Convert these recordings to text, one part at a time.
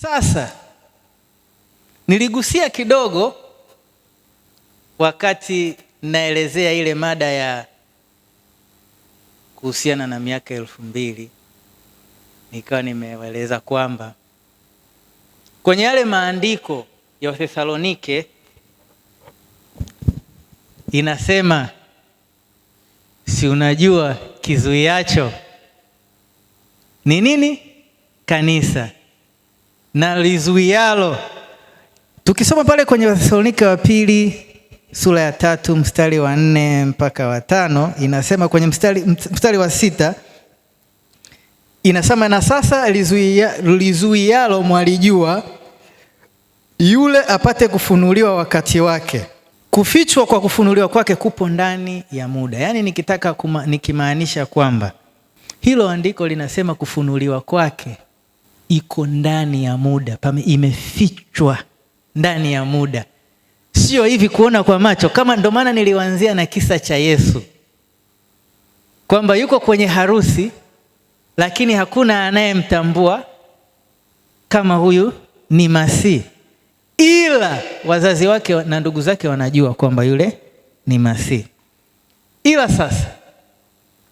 Sasa niligusia kidogo wakati naelezea ile mada ya kuhusiana na miaka 2000, nikawa nimeeleza kwamba kwenye yale maandiko ya Wathesalonike inasema, si unajua kizuiacho ni nini? Kanisa, na lizuialo. Tukisoma pale kwenye Wathesalonike wa pili sura ya 3 mstari wa 4 mpaka wa 5, inasema kwenye mstari wa 6 inasema, na sasa lizuialo mwalijua, yule apate kufunuliwa wakati wake. Kufichwa kwa kufunuliwa kwake kupo ndani ya muda. Yaani nikimaanisha kwamba hilo andiko linasema kufunuliwa kwake iko ndani ya muda, imefichwa ndani ya muda, sio hivi kuona kwa macho. Kama ndo maana nilianzia na kisa cha Yesu kwamba yuko kwenye harusi, lakini hakuna anayemtambua kama huyu ni Masihi, ila wazazi wake na ndugu zake wanajua kwamba yule ni Masihi. Ila sasa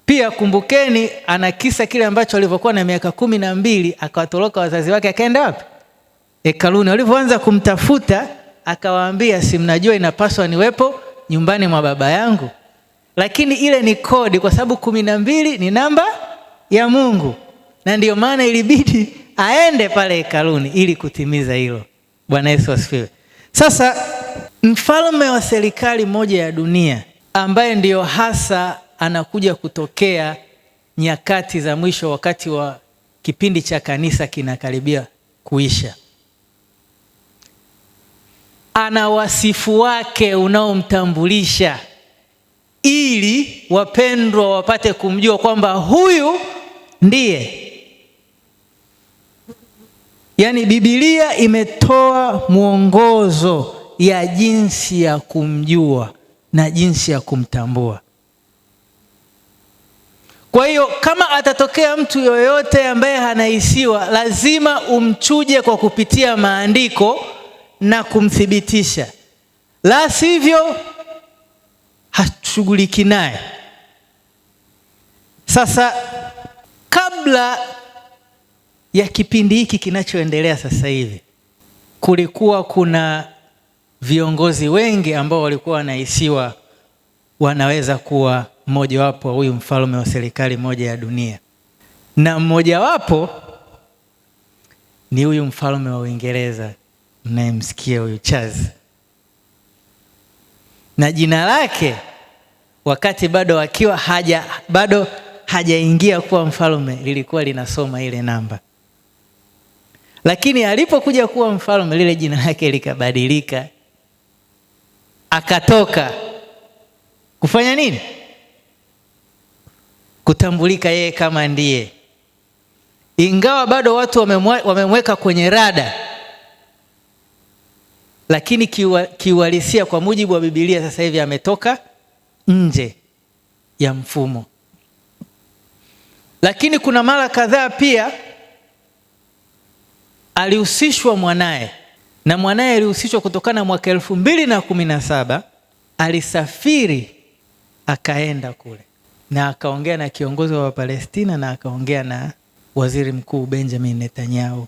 pia kumbukeni, ana kisa kile ambacho alivyokuwa na miaka 12 akawatoroka wazazi wake, akaenda wapi? Hekaluni. Walivyoanza kumtafuta akawaambia, si mnajua inapaswa niwepo nyumbani mwa baba yangu? Lakini ile ni kodi, kwa sababu 12 ni namba ya Mungu, na ndio maana ilibidi aende pale hekaluni ili kutimiza hilo. Bwana Yesu asifiwe. Sasa mfalme wa serikali moja ya dunia ambaye ndio hasa anakuja kutokea nyakati za mwisho, wakati wa kipindi cha kanisa kinakaribia kuisha, ana wasifu wake unaomtambulisha ili wapendwa wapate kumjua kwamba huyu ndiye. Yaani Biblia imetoa mwongozo ya jinsi ya kumjua na jinsi ya kumtambua. Kwa hiyo kama atatokea mtu yoyote ambaye hanahisiwa, lazima umchuje kwa kupitia maandiko na kumthibitisha, la sivyo hashughuliki naye. Sasa kabla ya kipindi hiki kinachoendelea sasa hivi, kulikuwa kuna viongozi wengi ambao walikuwa wanahisiwa wanaweza kuwa mmojawapo wa huyu mfalme wa serikali moja ya dunia, na mmojawapo ni huyu mfalme wa Uingereza mnayemsikia, huyu Charles. Na jina lake wakati bado hajaingia kuwa mfalme lilikuwa linasoma ile namba, lakini alipokuja kuwa mfalme lile jina lake likabadilika, akatoka kufanya nini? Kutambulika yeye kama ndiye, ingawa bado watu wamemweka kwenye rada, lakini kiuhalisia kwa mujibu wa Biblia sasa hivi ametoka nje ya mfumo. Lakini kuna mara kadhaa pia alihusishwa mwanaye, na mwanaye alihusishwa kutokana mwaka 2017 alisafiri akaenda kule na akaongea na kiongozi wa Palestina na akaongea na waziri mkuu Benjamin Netanyahu,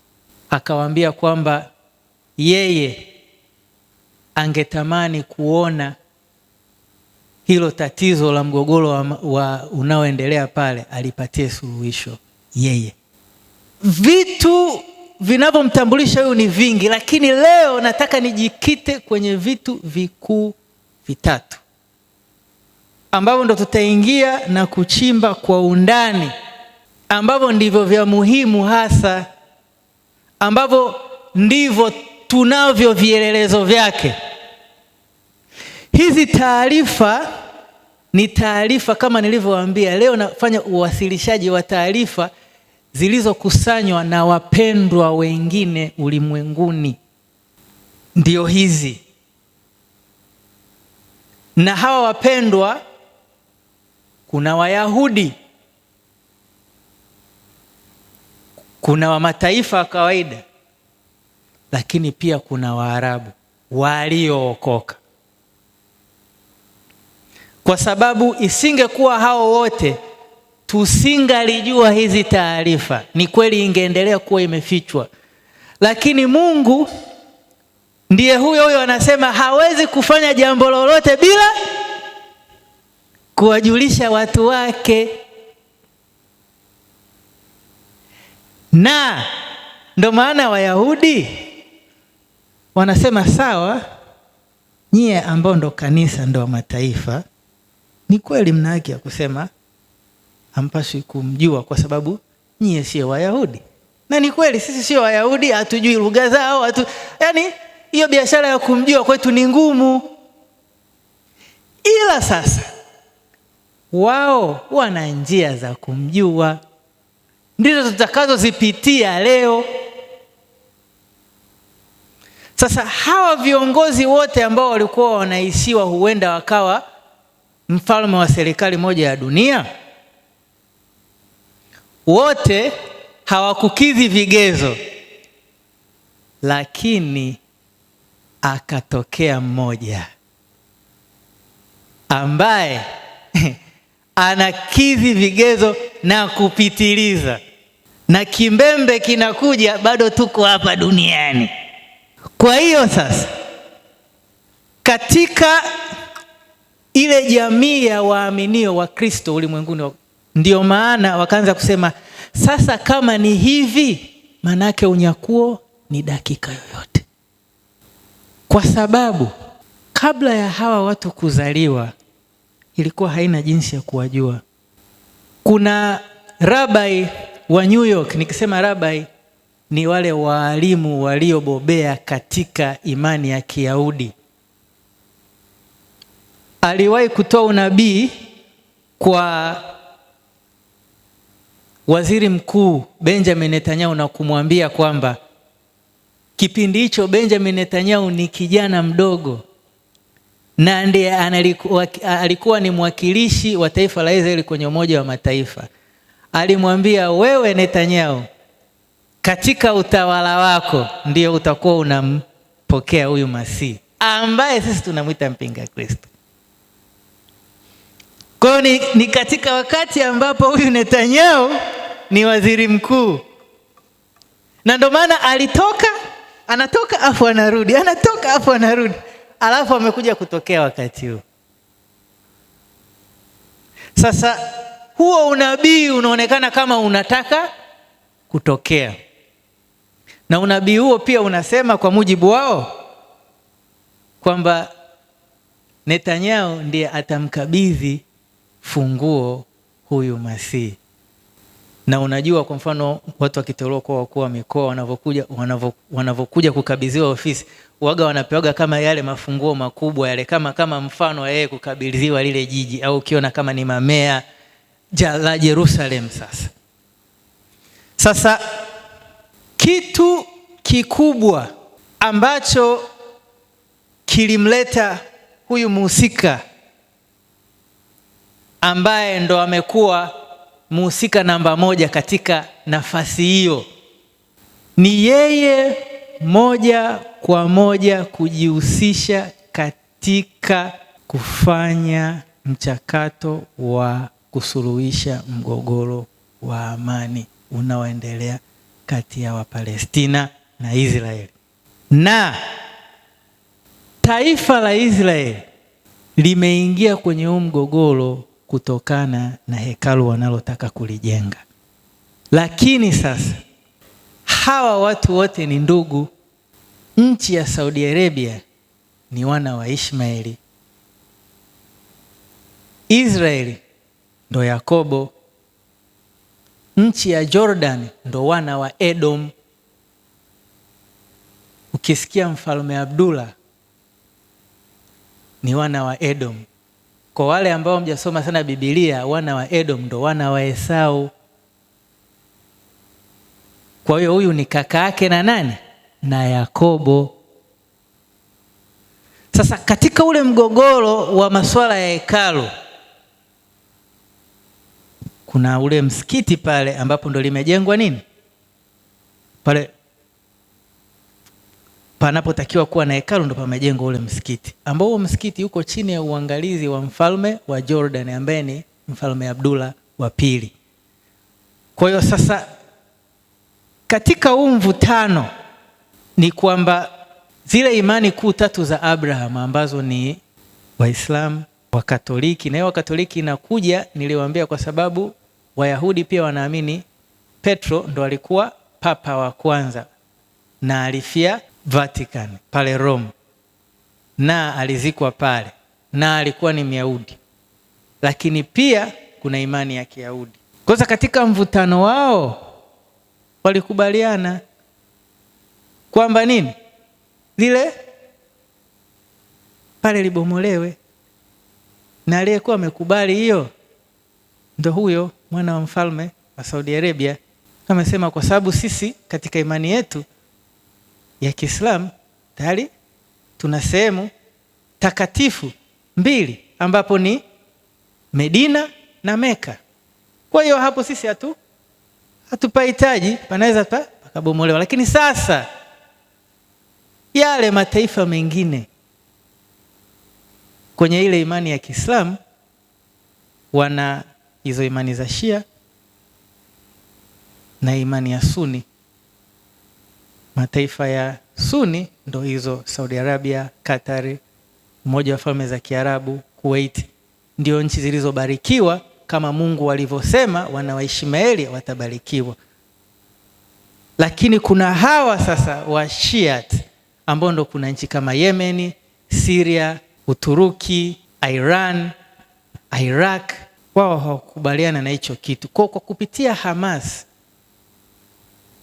akawaambia kwamba yeye angetamani kuona hilo tatizo la mgogoro unaoendelea pale alipatie suluhisho yeye. Vitu vinavyomtambulisha huyu ni vingi, lakini leo nataka nijikite kwenye vitu vikuu vitatu ambavyo ndo tutaingia na kuchimba kwa undani, ambavyo ndivyo vya muhimu hasa, ambavyo ndivyo tunavyo vielelezo vyake. Hizi taarifa ni taarifa kama nilivyowaambia, leo nafanya uwasilishaji wa taarifa zilizokusanywa na wapendwa wengine ulimwenguni, ndio hizi. Na hawa wapendwa, kuna Wayahudi, kuna wa mataifa ya kawaida, lakini pia kuna Waarabu waliookoka. Kwa sababu isingekuwa hao wote, tusingalijua hizi taarifa. Ni kweli ingeendelea kuwa imefichwa, lakini Mungu ndiye huyo anasema hawezi kufanya jambo lolote bila kuwajulisha watu wake. Na ndo maana Wayahudi wanasema sawa, nyie ambao ndo kanisa, ndo mataifa, ni kweli mna haki ya kusema hampaswi kumjua kwa sababu nyie sio Wayahudi. Na ni kweli sisi sio Wayahudi, hatujui lugha zao, yani hiyo biashara ya kumjua kwetu ni ngumu. Ila sasa wao wana njia za kumjua, ndizo tutakazozipitia leo. Sasa hawa viongozi wote ambao walikuwa wanaisiwa huenda wakawa mfalme wa serikali moja ya dunia, wote hawakukidhi vigezo, lakini akatokea mmoja ambaye anakidhi vigezo na kupitiliza, na kimbembe kinakuja, bado tuko hapa duniani. Kwa hiyo sasa, katika ile jamii ya waaminio wa Kristo ulimwenguni, ndio maana wakaanza kusema sasa kama ni hivi, manake unyakuo ni dakika yoyote. Kwa sababu kabla ya hawa watu kuzaliwa ilikuwa haina jinsi ya kuwajua. Kuna rabai wa New York, nikisema rabai ni wale walimu waliobobea katika imani ya Kiyahudi. Aliwahi kutoa unabii kwa waziri mkuu Benjamin Netanyahu na kumwambia kwamba kipindi hicho Benjamin Netanyahu ni kijana mdogo na ndiye alikuwa ni mwakilishi wa taifa la Israeli kwenye Umoja wa Mataifa. Alimwambia, wewe Netanyahu, katika utawala wako ndio utakuwa unampokea huyu Masihi ambaye sisi tunamwita mpinga Kristo. Kwa hiyo ni katika wakati ambapo huyu Netanyahu ni waziri mkuu, na ndio maana anatoka afu anarudi, anatoka afu anarudi, alafu amekuja kutokea wakati huu. Sasa huo unabii unaonekana kama unataka kutokea, na unabii huo pia unasema kwa mujibu wao kwamba Netanyahu ndiye atamkabidhi funguo huyu Masihi. Na unajua, kwa mfano watu wakiteuliwa kwa wakuu wa mikoa wanavokuja kukabidhiwa ofisi, waga wanapewaga kama yale mafunguo makubwa yale, kama mfano yeye kukabidhiwa lile jiji, au ukiona kama ni mamea la Jerusalem. Sasa kitu kikubwa ambacho kilimleta huyu mhusika ambaye ndo amekuwa mhusika namba moja katika nafasi hiyo, ni yeye moja kwa moja kujihusisha katika kufanya mchakato wa kusuluhisha mgogoro wa amani unaoendelea kati ya Wapalestina na Israeli. Na taifa la Israeli limeingia kwenye huu mgogoro kutokana na hekalu wanalotaka kulijenga. Lakini sasa hawa watu wote ni ndugu. Nchi ya Saudi Arabia ni wana wa Ishmaeli, Israeli ndo Yakobo, nchi ya Jordan ndo wana wa Edom. Ukisikia mfalme Abdullah ni wana wa Edom. Kwa wale ambao mjasoma sana Biblia, wana wa Edom ndo wana wa Esau. Kwa hiyo huyu ni kaka yake na nani? Na Yakobo. Sasa katika ule mgogoro wa masuala ya hekalu, kuna ule msikiti pale ambapo ndo limejengwa nini? Pale panapotakiwa kuwa na hekalu ndo pamejengwa ule msikiti, ambao huo msikiti uko chini ya uangalizi wa mfalme wa Jordan ambaye ni Mfalme Abdullah wa pili. Kwa hiyo sasa katika huu mvutano ni kwamba zile imani kuu tatu za Abraham ambazo ni Waislamu, Wakatoliki, na hiyo Wakatoliki inakuja niliwaambia kwa sababu Wayahudi pia wanaamini Petro ndo alikuwa papa wa kwanza na alifia Vatican pale Rome na alizikwa pale na alikuwa ni Myahudi, lakini pia kuna imani ya Kiyahudi. Kwa sababu katika mvutano wao walikubaliana kwamba nini, lile pale libomolewe, na aliyekuwa amekubali hiyo ndo huyo mwana wa mfalme wa Saudi Arabia. Amesema kwa sababu sisi katika imani yetu ya Kiislamu tayari tuna sehemu takatifu mbili ambapo ni Medina na Meka. Kwa hiyo hapo sisi hatupahitaji, panaweza pakabomolewa. Lakini sasa yale mataifa mengine kwenye ile imani ya Kiislamu wana hizo imani za Shia na imani ya Sunni. Mataifa ya Sunni ndo hizo Saudi Arabia, Qatar, Umoja wa Falme za Kiarabu, Kuwait, ndio nchi zilizobarikiwa kama Mungu alivyosema wana wa Ishmaeli watabarikiwa. Lakini kuna hawa sasa wa Shiat ambao ndo kuna nchi kama Yemen, Syria, Uturuki, Iran, Iraq, wao hawakubaliana na hicho kitu. Kwa kupitia Hamas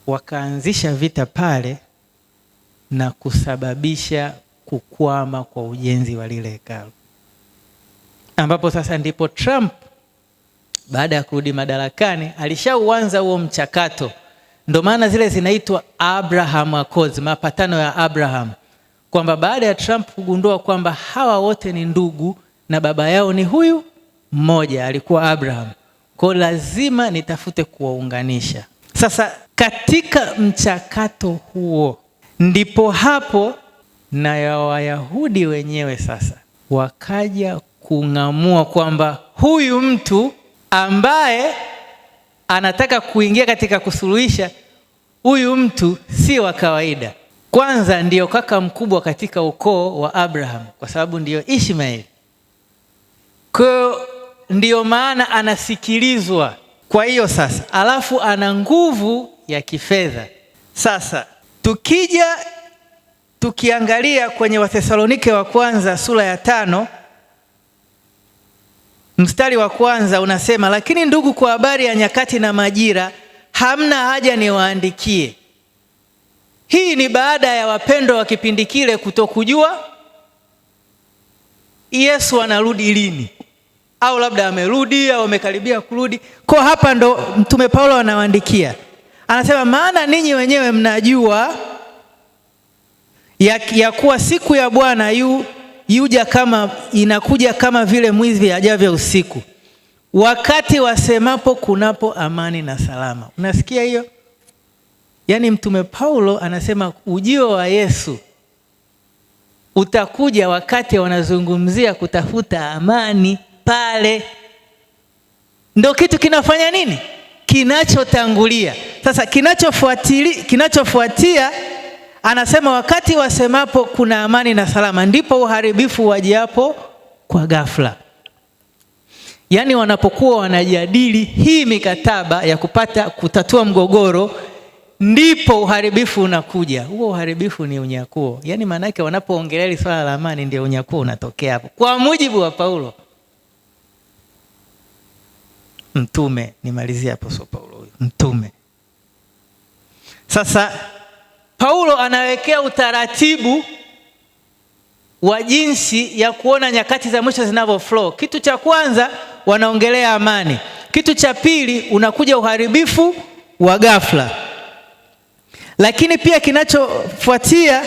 wakaanzisha vita pale na kusababisha kukwama kwa ujenzi wa lile hekalu, ambapo sasa ndipo Trump baada ya kurudi madarakani alishauanza huo mchakato. Ndio maana zile zinaitwa Abraham Accords, mapatano ya Abraham, kwamba baada ya Trump kugundua kwamba hawa wote ni ndugu na baba yao ni huyu mmoja alikuwa Abraham, kwa lazima nitafute kuwaunganisha. Sasa katika mchakato huo ndipo hapo na ya Wayahudi wenyewe sasa wakaja kung'amua kwamba huyu mtu ambaye anataka kuingia katika kusuluhisha, huyu mtu si wa kawaida. Kwanza ndiyo kaka mkubwa katika ukoo wa Abraham kwa sababu ndiyo Ishmaeli. Kwa ndiyo maana anasikilizwa. Kwa hiyo sasa alafu ana nguvu ya kifedha. Sasa tukiangalia kwenye Wathesalonike wa kwanza sura ya 5 mstari wa kwanza unasema, lakini ndugu, kwa habari ya nyakati na majira hamna haja niwaandikie. Hii ni baada ya wapendwa wa kipindi kile kutokujua Yesu anarudi lini, au labda amerudi au amekaribia kurudi. Kwa hapa ndo Mtume Paulo anawaandikia, anasema maana ninyi wenyewe mnajua ya kuwa siku ya Bwana inakuja kama vile mwizi ajavyo usiku, wakati wasemapo kunapo amani na salama. Unasikia hiyo? Yaani Mtume Paulo anasema ujio wa Yesu utakuja wakati wanazungumzia kutafuta amani pale. Ndio kitu kinafanya nini? Kinachotangulia. Sasa kinachofuatia anasema wakati wasemapo kuna amani na salama ndipo uharibifu wajiapo kwa ghafla. Yaani wanapokuwa wanajadili hii mikataba ya kutatua mgogoro ndipo uharibifu unakuja. Huo uharibifu ni unyakuo. Yaani maana yake wanapoongelea hili swala la amani ndio unyakuo unatokea hapo. Kwa mujibu wa Paulo mtume, nimalizia hapo, so Paulo huyo mtume. Sasa Paulo anawekea utaratibu wa jinsi ya kuona nyakati za mwisho zinavyo flow. Kitu cha kwanza wanaongelea amani. Kitu cha pili unakuja uharibifu wa ghafla. Lakini pia kinachofuatia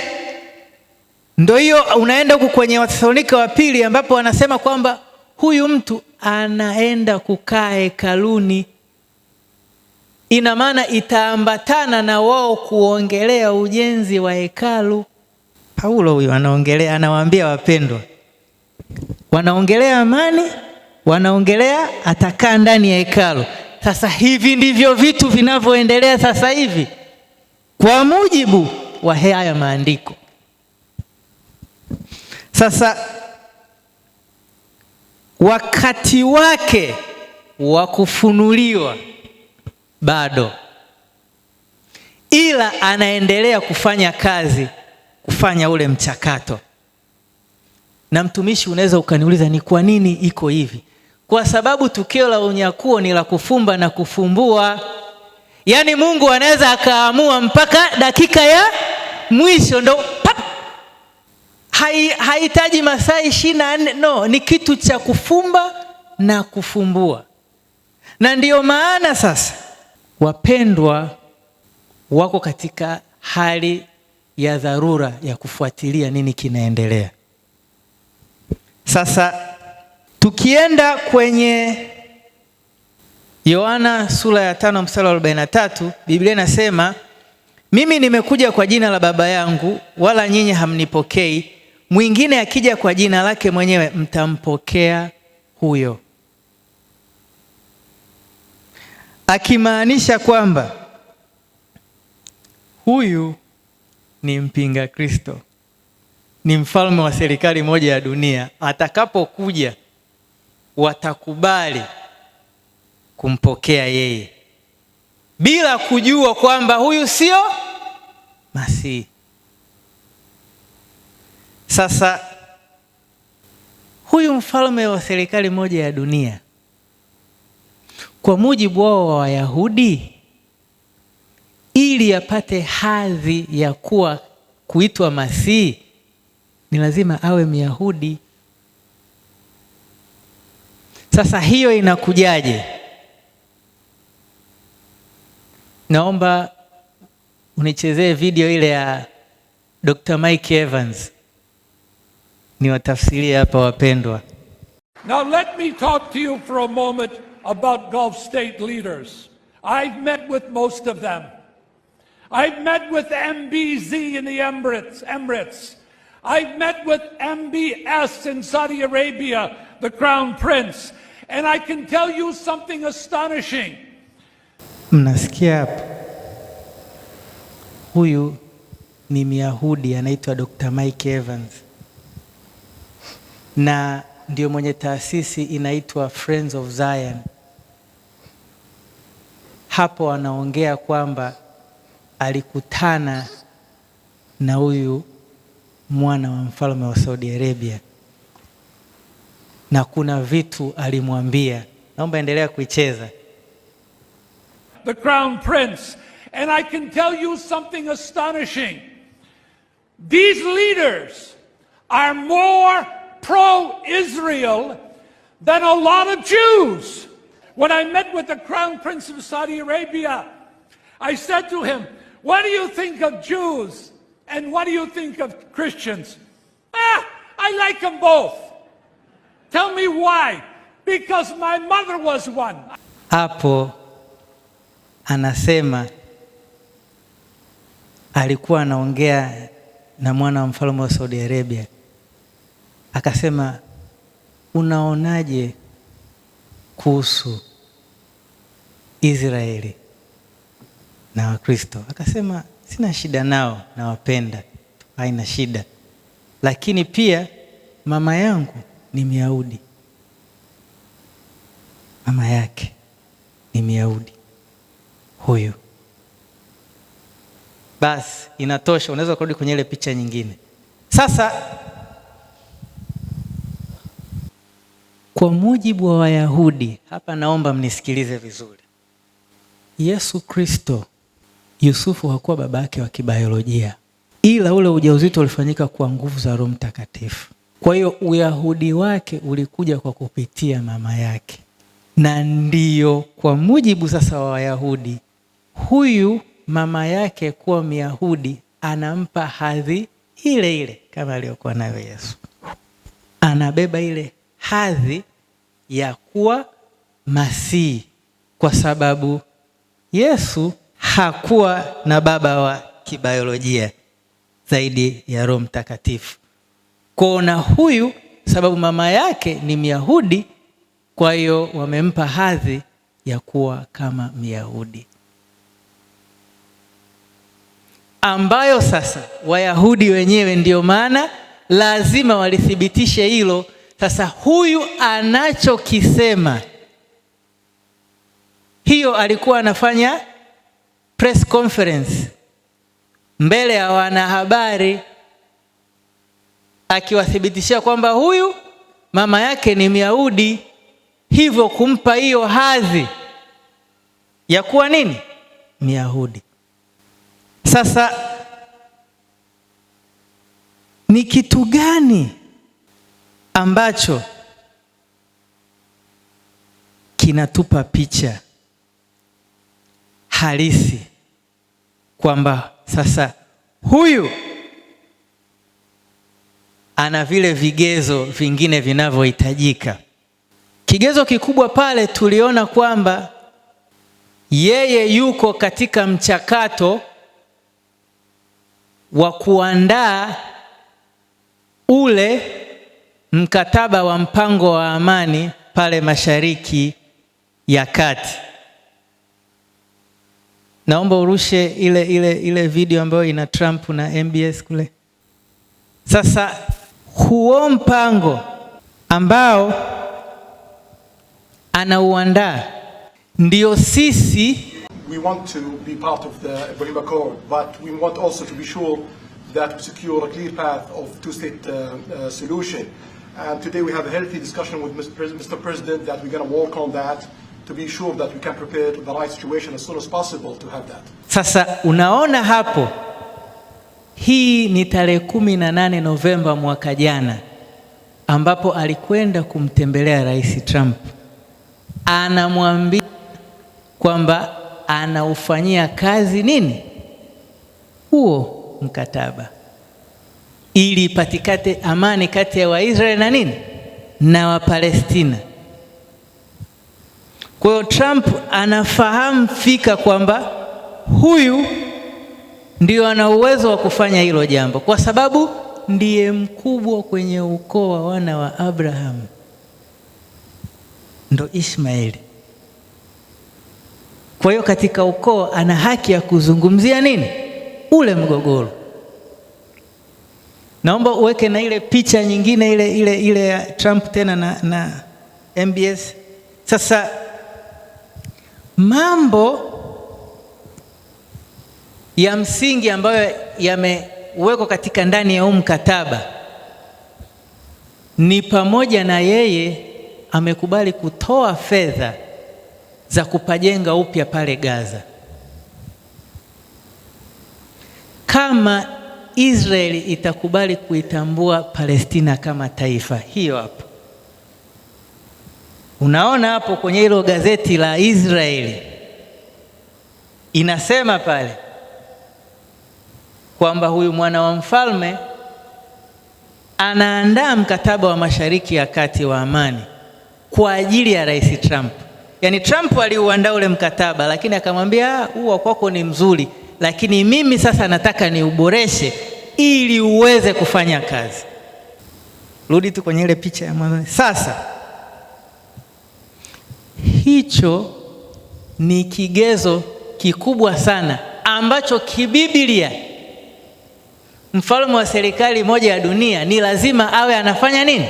ndio hiyo unaenda huko kwenye Wathesalonike wa pili ambapo wanasema kwamba huyu mtu anaenda kukaa hekaluni. Ina maana itaambatana na wao kuongelea ujenzi wa hekalu. Paulo huyu anaongelea, anawaambia wapendwa, wanaongelea amani, wanaongelea atakaa ndani ya hekalu. Sasa hivi ndivyo vitu vinavyoendelea sasa hivi kwa mujibu wa haya maandiko. Sasa wakati wake wa kufunuliwa bado, ila anaendelea kufanya kazi, kufanya ule mchakato. Na mtumishi, unaweza ukaniuliza ni kwa nini iko hivi? Kwa sababu tukio la unyakuo ni la kufumba na kufumbua. Yaani Mungu anaweza akaamua mpaka dakika ya mwisho ndo pap. Haihitaji masaa 24, no, ni kitu cha kufumba na kufumbua. Na ndiyo maana sasa wapendwa wako katika hali ya dharura ya kufuatilia nini kinaendelea. Sasa tukienda kwenye Yohana sura ya 5 mstari wa 43, Biblia inasema, mimi nimekuja kwa jina la Baba yangu, wala nyinyi hamnipokei. Mwingine akija kwa jina lake mwenyewe, mtampokea huyo. Akimaanisha kwamba huyu ni mpinga Kristo, ni mfalme wa serikali moja ya dunia. Atakapokuja watakubali kumpokea yeye bila kujua kwamba huyu sio Masihi. Sasa huyu mfalme wa serikali moja ya dunia, kwa mujibu wao wa Wayahudi, ili apate hadhi ya kuitwa Masihi ni lazima awe Myahudi. Sasa hiyo inakujaje? Naomba unichezee video ile ya Dr. Mike Evans. Niwatafsirie hapa wapendwa. Now let me talk to you for a moment about Gulf state leaders. I've met with most of them. I've met with MBZ in the Emirates. I've met with MBS in Saudi Arabia, the Crown Prince. And I can tell you something astonishing. Mnasikia hapo? Huyu ni Myahudi anaitwa Dr. Mike Evans. Na ndio mwenye taasisi inaitwa Friends of Zion. Hapo anaongea kwamba alikutana na huyu mwana wa mfalme wa Saudi Arabia, na kuna vitu alimwambia. Naomba endelea kuicheza. The Crown Prince. And I can tell you something astonishing. These leaders are more pro-Israel than a lot of Jews. When I met with the Crown Prince of Saudi Arabia, I said to him, what do you think of Jews and what do you think of Christians? I like them both. Tell me why. Because my mother was one. Hapo anasema alikuwa anaongea na mwana wa mfalme wa Saudi Arabia. Akasema, unaonaje kuhusu Israeli na Wakristo? Akasema, sina shida nao, nawapenda, haina shida. Lakini pia mama yangu ni Myahudi. Mama yake ni Myahudi huyu. Basi inatosha, unaweza kurudi kwenye ile picha nyingine. Sasa kwa mujibu wa Wayahudi, hapa naomba mnisikilize vizuri. Yesu Kristo, Yusufu hakuwa baba yake wa kibiolojia, ila ule ujauzito ulifanyika kwa nguvu za Roho Mtakatifu. Kwa hiyo Uyahudi wake ulikuja kwa kupitia mama yake. Na ndiyo kwa mujibu sasa wa Wayahudi, huyu mama yake kuwa Myahudi anampa hadhi ile ile kama aliyokuwa nayo Yesu. Anabeba ile hadhi ya kuwa Masihi, kwa sababu Yesu hakuwa na baba wa kibiolojia. zaidi ya Roho Mtakatifu. Kwa huyu sababu mama yake ni Myahudi, kwa hiyo wamempa hadhi ya kuwa kama Myahudi, ambayo sasa Wayahudi wenyewe ndio maana lazima walithibitishe hilo. Sasa huyu anachokisema, hiyo alikuwa anafanya press conference mbele ya wanahabari akiwathibitishia kwamba huyu mama yake ni Myahudi, hivyo kumpa hiyo hadhi ya kuwa nini? Myahudi. Sasa ni kitu gani ambacho kinatupa picha halisi kwamba sasa huyu ana vile vigezo vingine vinavyohitajika? Kigezo kikubwa pale tuliona kwamba yeye yuko katika mchakato wa kuandaa ule mkataba wa mpango wa amani pale Mashariki ya Kati. Naomba urushe ile video ambayo ina Trump na MBS kule. Sasa huo mpango ambao anauandaa ndio sisi we want to be part of the Ibrahim Accord, but we want also to be sure that we secure a clear path of two-state solution. And today we have a healthy discussion with Mr. President that we're going to work on that to be sure that we can prepare the right situation as soon as possible to have that. Sasa unaona hapo, hii ni tarehe 18 Novemba mwaka jana ambapo alikwenda kumtembelea Rais Trump. Anamwambia kwamba anaufanyia kazi nini huo mkataba ili patikate amani kati ya Waisraeli na nini na Wapalestina. Kwa hiyo Trump anafahamu fika kwamba huyu ndio ana uwezo wa kufanya hilo jambo, kwa sababu ndiye mkubwa kwenye ukoo wa wana wa Abraham, ndo Ishmaeli. Kwa hiyo katika ukoo ana haki ya kuzungumzia nini ule mgogoro. Naomba uweke na ile picha nyingine ile ya Trump tena na MBS. Sasa mambo ya msingi ambayo yamewekwa katika ndani ya huu mkataba ni pamoja na yeye amekubali kutoa fedha za kupajenga upya pale Gaza. Kama Israeli itakubali kuitambua Palestina kama taifa, hiyo hapo. Unaona hapo kwenye hilo gazeti la Israeli inasema pale kwamba huyu mwana wa mfalme anaandaa mkataba wa Mashariki ya Kati wa amani kwa ajili ya Rais Trump. Yaani Trump aliuandaa ule mkataba, lakini akamwambia huo kwako ni mzuri, lakini mimi sasa nataka niuboreshe ili uweze kufanya kazi. Rudi tu kwenye ile picha ya mwanzo. Sasa hicho ni kigezo kikubwa sana ambacho kibiblia mfalme wa serikali moja ya dunia ni lazima awe anafanya nini?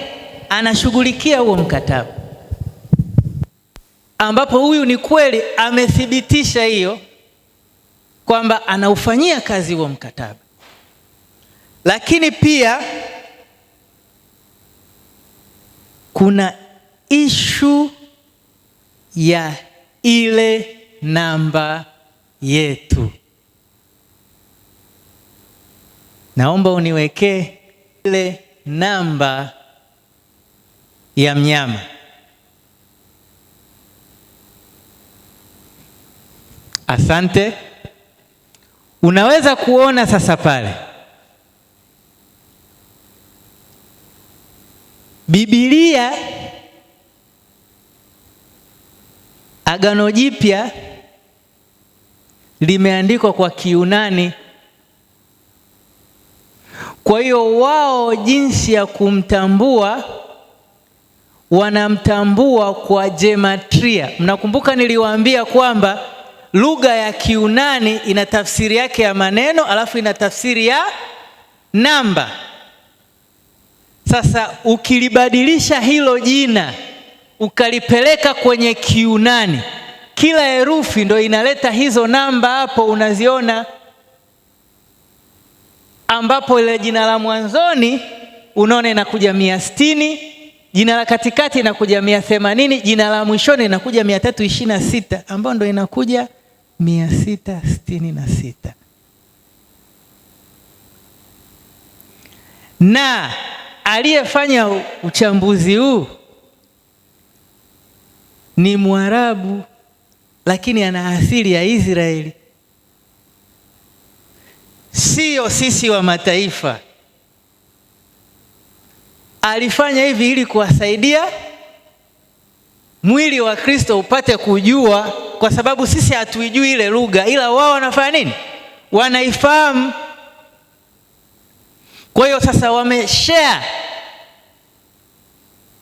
Anashughulikia huo mkataba, ambapo huyu ni kweli amethibitisha hiyo kwamba anaufanyia kazi huo mkataba. Lakini pia kuna ishu ya ile namba yetu. Naomba uniwekee ile namba ya mnyama. Asante. Unaweza kuona sasa pale Biblia Agano Jipya limeandikwa kwa Kiyunani Kwa hiyo wao jinsi ya kumtambua, wanamtambua kwa gematria. Mnakumbuka niliwaambia kwamba lugha ya Kiunani ina tafsiri yake ya maneno, alafu ina tafsiri ya namba. Sasa ukilibadilisha hilo jina ukalipeleka kwenye Kiunani, kila herufi ndo inaleta hizo namba hapo unaziona, ambapo ile jina la mwanzoni unaona inakuja 160, jina la katikati inakuja 180, jina la mwishoni inakuja 326, ambapo ndo inakuja 666. Na aliyefanya uchambuzi huu ni Mwarabu, lakini ana asili ya Israeli. Sio sisi wa mataifa. Alifanya hivi ili kuwasaidia mwili wa Kristo upate kujua, kwa sababu sisi hatuijui ile lugha, ila wao wanafanya nini? Wanaifahamu. Kwa hiyo sasa wameshare,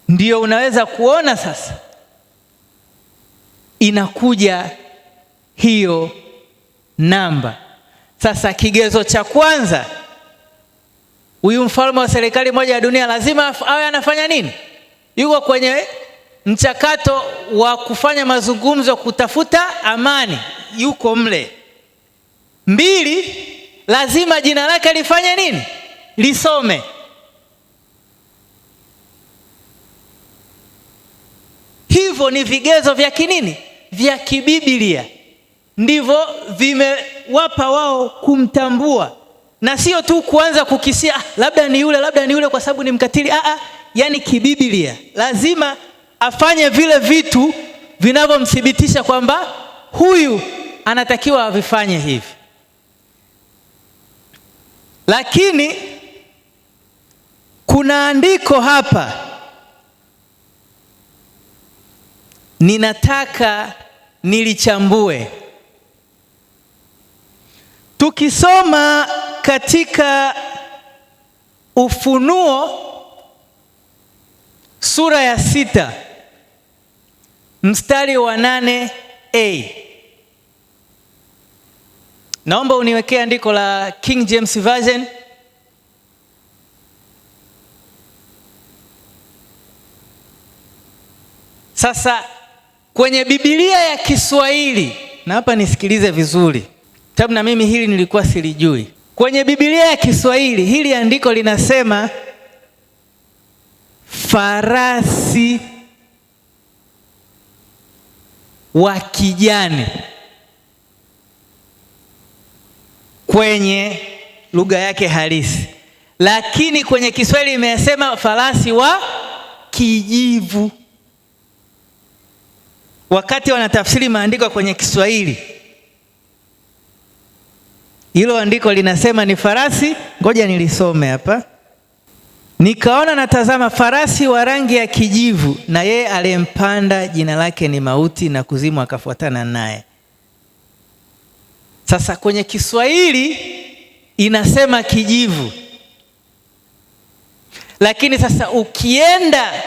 ndio unaweza kuona sasa inakuja hiyo namba. Sasa kigezo cha kwanza, huyu mfalme wa serikali moja ya dunia lazima awe anafanya nini? Yuko kwenye mchakato wa kufanya mazungumzo, kutafuta amani, yuko mle. 2, lazima jina lake lifanye nini? Lisome. Hivyo ni vigezo vya kinini? Vya kibiblia. Ndivyo vimewapa wao kumtambua, na sio tu kuanza kukisia labda ni yule kwa sababu ni mkatili. Yani kibiblia lazima afanye vile vitu vinavyomthibitisha kwamba huyu anatakiwa avifanye hivi. Lakini kuna andiko hapa ninataka nilichambue. Tukisoma katika Ufunuo sura ya 6 mstari wa 8a. Naomba uniwekee andiko la King James Version. Sasa kwenye Biblia ya Kiswahili, na hapa nisikilize vizuri, sababu na mimi hili nilikuwa silijui. Kwenye Biblia ya Kiswahili hili andiko linasema farasi wa kijani kwenye lugha yake halisi, lakini kwenye Kiswahili imesema farasi wa kijivu. Wakati wanatafsiri maandiko kwenye Kiswahili, hilo andiko linasema ni farasi. Ngoja nilisome hapa. Nikaona natazama farasi wa rangi ya kijivu, na yeye aliyempanda jina lake ni Mauti, na kuzimu akafuatana naye. Sasa kwenye Kiswahili inasema kijivu, lakini sasa ukienda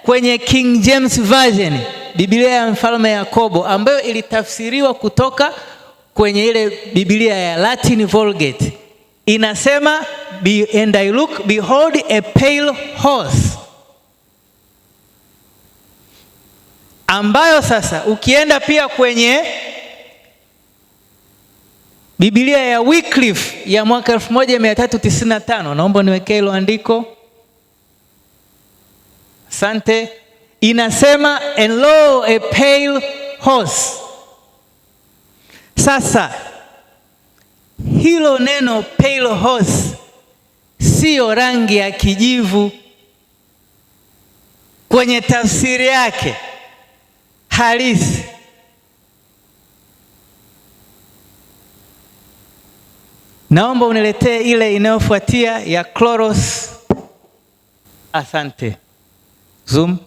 kwenye King James Version, Biblia ya Mfalme Yakobo, ambayo ilitafsiriwa kutoka kwenye ile Biblia ya Latin Vulgate, inasema and I look, behold a pale horse, ambayo sasa ukienda pia kwenye Biblia ya Wycliffe ya mwaka 1395, naomba niwekee hilo andiko. Asante. Inasema and lo a pale horse. Sasa hilo neno pale horse sio rangi ya kijivu kwenye tafsiri yake halisi. Naomba uniletee ile inayofuatia ya Chloros. Asante. Zoom.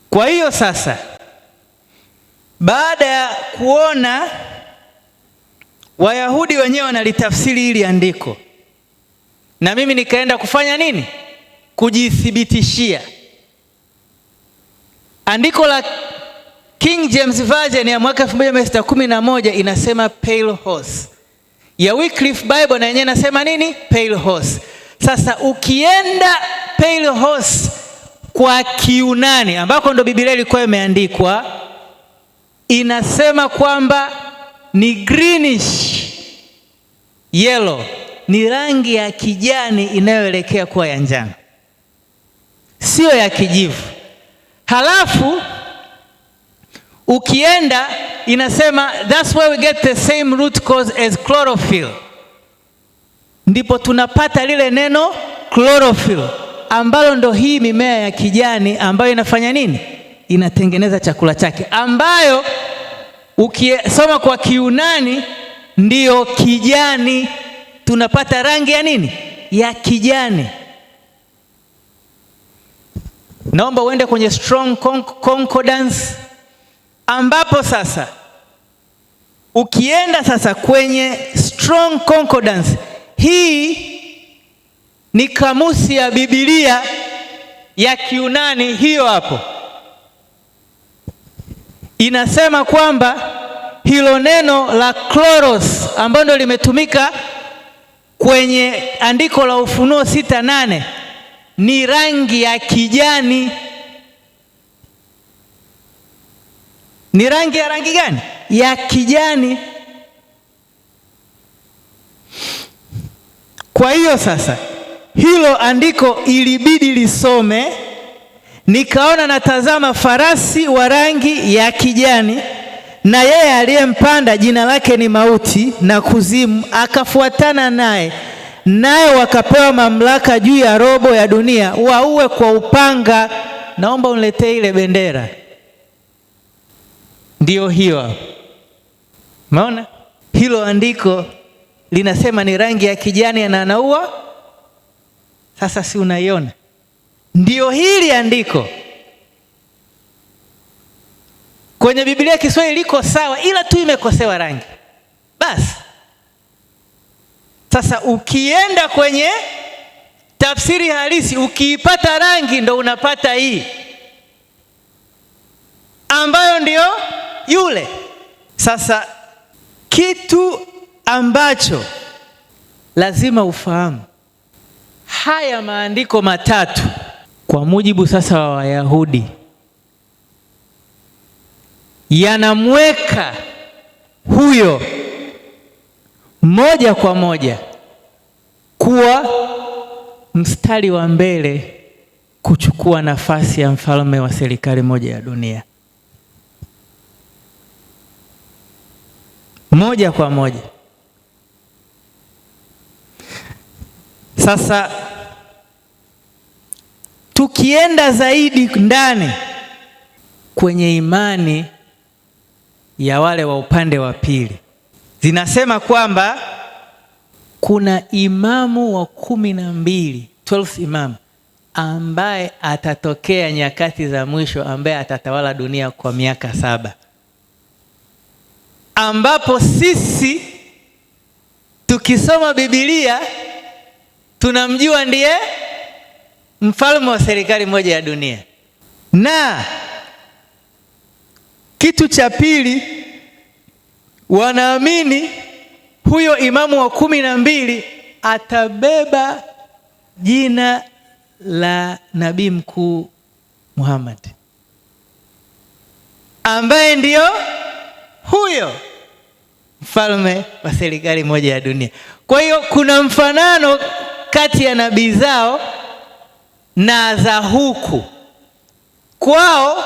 Kwa hiyo sasa, baada ya kuona Wayahudi wenyewe wanalitafsiri hili andiko, na mimi nikaenda kufanya nini? Kujithibitishia. Andiko la King James Version ya mwaka 1911 inasema pale horse. Ya Wycliffe Bible na yenyewe inasema nini? Pale horse. Sasa ukienda pale horse kwa Kiunani ambako ndo Biblia ilikuwa imeandikwa, inasema kwamba ni greenish yellow, ni rangi ya kijani inayoelekea kuwa ya njano, sio ya kijivu. Halafu ukienda inasema that's where we get the same root cause as chlorophyll. Ndipo tunapata lile neno chlorophyll ambalo ndo hii mimea ya kijani ambayo inafanya nini? Inatengeneza chakula chake, ambayo ukisoma kwa Kiunani ndiyo kijani. Tunapata rangi ya nini? Ya kijani. Naomba uende kwenye Strong Concordance, ambapo sasa ukienda sasa kwenye Strong Concordance, hii ni kamusi ya Biblia ya Kiunani, hiyo hapo inasema kwamba hilo neno la chloros ambalo ndio limetumika kwenye andiko la Ufunuo 6:8 ni rangi ya kijani. Ni rangi gani? Ya kijani. Kwa hiyo sasa hilo andiko ilibidi lisome. Nikaona natazama farasi wa rangi ya kijani, na yeye aliyempanda jina lake ni Mauti na Kuzimu, akafuatana naye, naye wakapewa mamlaka juu ya robo ya dunia, waue kwa upanga. Naomba uniletee ile bendera. Ndiyo hiyo hapo. Umeona? Hilo andiko linasema ni rangi ya kijani na anaua. Sasa si unaiona? Ndiyo hili andiko. Kwenye Biblia ya Kiswahili liko sawa, ila tu imekosewa rangi. Basi. Sasa ukienda kwenye tafsiri halisi, ukiipata rangi ndo unapata hii ambayo ndio yule. Sasa kitu ambacho lazima ufahamu, haya maandiko matatu kwa mujibu sasa wa Wayahudi yanamweka huyo moja kwa moja kuwa mstari wa mbele kuchukua nafasi ya mfalme wa serikali moja ya dunia. Moja kwa moja. Sasa tukienda zaidi ndani kwenye imani ya wale wa upande wa pili, zinasema kwamba kuna imamu wa 12, 12th imam, ambaye atatokea nyakati za mwisho, ambaye atatawala dunia kwa miaka 7, ambapo sisi tukisoma Biblia tunamjua ndiye mfalme wa serikali moja ya dunia. Na kitu cha pili, wanaamini huyo imamu wa 12 atabeba jina la nabii mkuu Muhammad, ambaye ndio huyo mfalme wa serikali moja ya dunia. Kwa hiyo kuna mfanano kati ya nabii zao na za huku. Kwao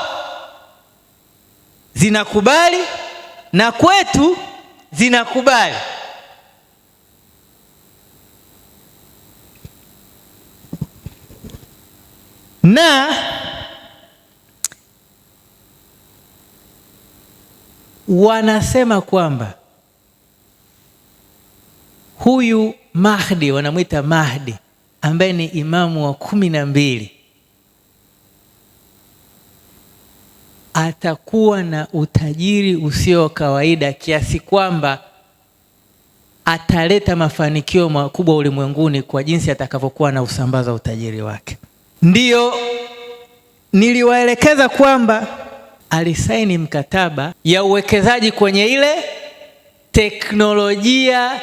zinakubali na kwetu zinakubali. Na wanasema kwamba huyu Mahdi, wanamwita Mahdi, ambaye ni imamu wa 12, atakuwa na utajiri usio kawaida, kiasi kwamba ataleta mafanikio makubwa ulimwenguni kwa jinsi atakavyokuwa na usambaza utajiri wake. Ndiyo niliwaelekeza kwamba alisaini mkataba ya uwekezaji kwenye ile teknolojia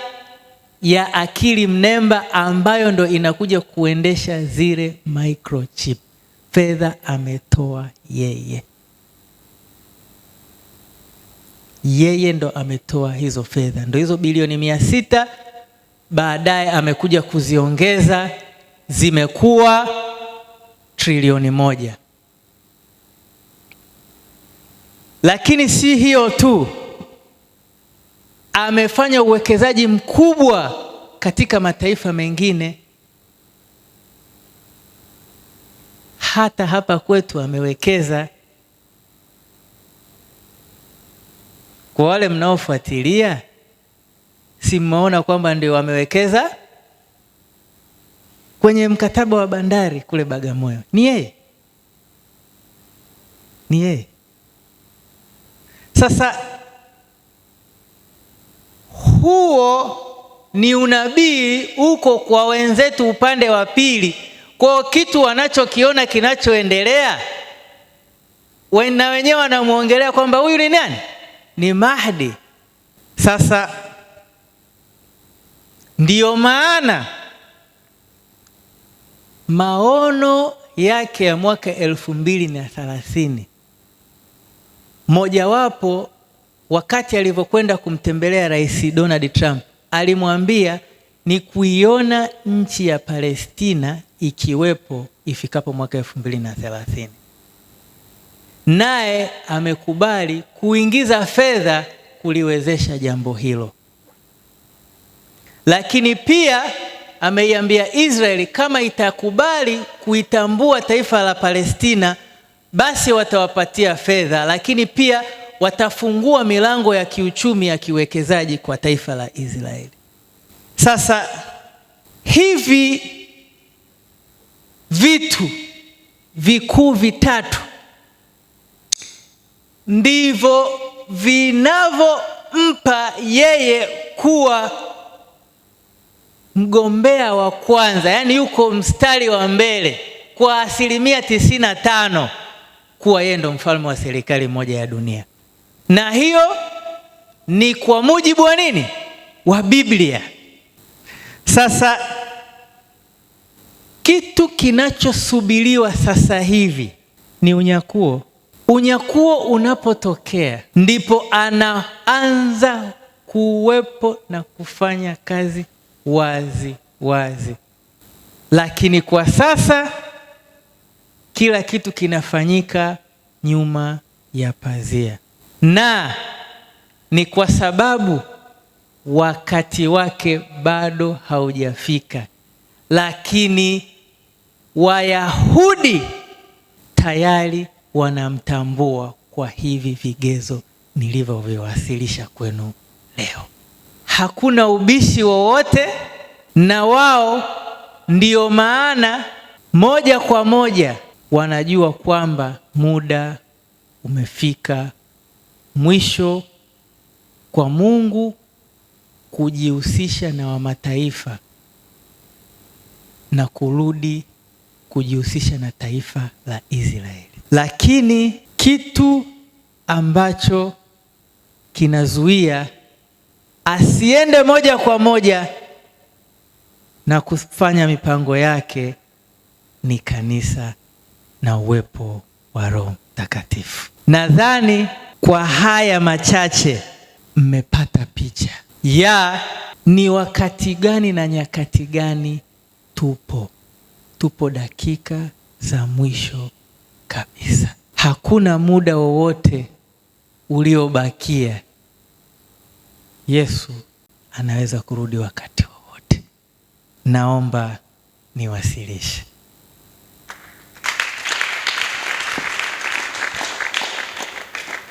ya akili mnemba ambayo ndo inakuja kuendesha zile microchip. Fedha ametoa yeye. Yeye ndo ametoa hizo fedha. Ndo hizo bilioni 600 baadaye amekuja kuziongeza, zimekuwa trilioni 1. Lakini si hiyo tu, amefanya uwekezaji mkubwa katika mataifa mengine. Hata hapa kwetu amewekeza. Kwa wale mnaofuatilia, si mmeona kwamba ndio amewekeza kwenye mkataba wa bandari kule Bagamoyo? Ni yeye. Ni yeye. Sasa huo ni unabii uko kwa wenzetu upande wa pili. Kwa kitu wanachokiona kinachoendelea, na wenyewe wanamuongelea kwamba huyu ni nani? Ni Mahdi. Sasa ndiyo maana maono yake ya mwaka 2030 mojawapo, wakati alivyokwenda kumtembelea Rais Donald Trump, alimwambia ni kuiona nchi ya Palestina ikiwepo ifikapo mwaka 2030. Naye amekubali kuingiza fedha kuliwezesha jambo hilo. Lakini pia ameiambia Israeli kama itakubali kuitambua taifa la Palestina, basi watawapatia fedha, lakini pia watafungua milango ya kiuchumi ya kiwekezaji kwa taifa la Israeli. Sasa hivi vitu vikuu vitatu ndivyo vinavyompa yeye kuwa mgombea wa kwanza, yani yuko mstari wa mbele kwa 95% kuwa yeye ndo mfalme wa serikali moja ya dunia. Na hiyo ni kwa mujibu wa nini? Wa Biblia. Sasa kitu kinachosubiriwa sasa hivi ni unyakuo. Unyakuo unapotokea ndipo anaanza kuwepo na kufanya kazi wazi wazi. Lakini kwa sasa kila kitu kinafanyika nyuma ya pazia, na ni kwa sababu wakati wake bado haujafika. Lakini Wayahudi tayari wanamtambua kwa hivi vigezo nilivyoviwasilisha kwenu leo. Hakuna ubishi wowote na wao, ndio maana moja kwa moja wanajua kwamba muda umefika mwisho kwa Mungu kujihusisha na wa mataifa na kurudi kujihusisha na taifa la Israeli. Lakini kitu ambacho kinazuia asiende moja kwa moja na kufanya mipango yake ni kanisa na uwepo wa Roho Mtakatifu. Nadhani kwa haya machache mmepata picha ya ni wakati gani na nyakati gani tupo. Tupo dakika za mwisho kabisa. Hakuna muda wowote uliobakia. Yesu anaweza kurudi wakati wowote. Naomba niwasilishe.